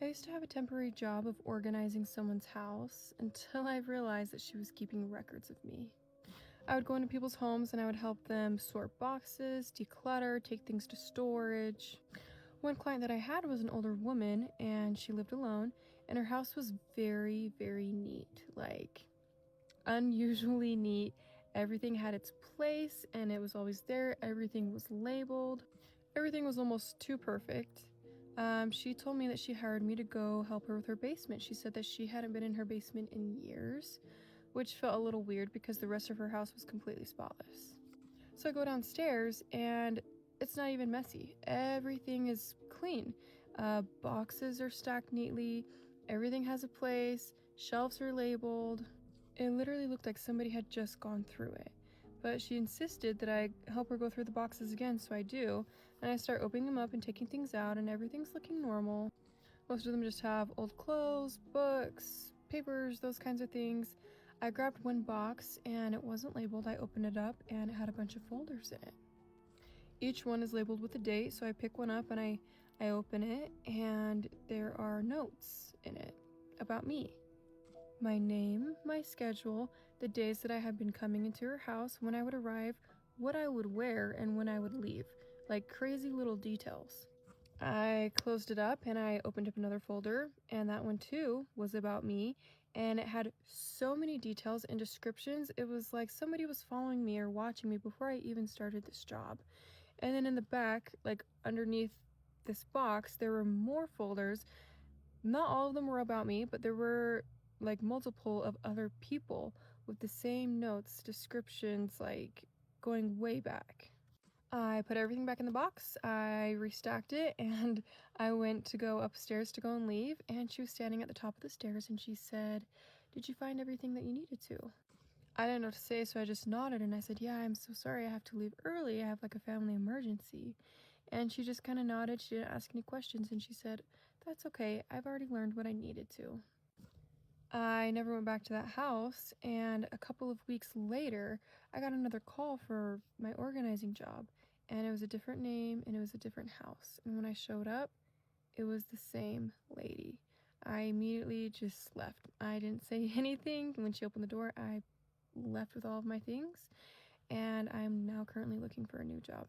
I used to have a temporary job of organizing someone's house until I realized that she was keeping records of me. I would go into people's homes and I would help them sort boxes, declutter, take things to storage. One client that I had was an older woman and she lived alone, and her house was very, very neat, like unusually neat. Everything had its place and it was always there. Everything was labeled. Everything was almost too perfect. She told me that she hired me to go help her with her basement. She said that she hadn't been in her basement in years, which felt a little weird because the rest of her house was completely spotless. So I go downstairs and it's not even messy. Everything is clean. Boxes are stacked neatly. Everything has a place. Shelves are labeled. It literally looked like somebody had just gone through it. But she insisted that I help her go through the boxes again, so I do. And I start opening them up and taking things out, and everything's looking normal. Most of them just have old clothes, books, papers, those kinds of things. I grabbed one box and it wasn't labeled. I opened it up and it had a bunch of folders in it. Each one is labeled with a date, so I pick one up and I open it, and there are notes in it about me. My name, my schedule, the days that I had been coming into her house, when I would arrive, what I would wear, and when I would leave. Like crazy little details. I closed it up and I opened up another folder, and that one too was about me, and it had so many details and descriptions. It was like somebody was following me or watching me before I even started this job. And then in the back, like underneath this box, there were more folders. Not all of them were about me, but there were like multiple of other people with the same notes, descriptions, like going way back. I put everything back in the box, I restacked it, and I went to go upstairs to go and leave, and she was standing at the top of the stairs and she said, "Did you find everything that you needed to?" I didn't know what to say, so I just nodded and I said, "Yeah, I'm so sorry, I have to leave early. I have like a family emergency." And she just kind of nodded. She didn't ask any questions, and she said, "That's okay. I've already learned what I needed to." I never went back to that house, and a couple of weeks later, I got another call for my organizing job, and it was a different name and it was a different house. And when I showed up, it was the same lady. I immediately just left. I didn't say anything. When she opened the door, I left with all of my things, and I'm now currently looking for a new job.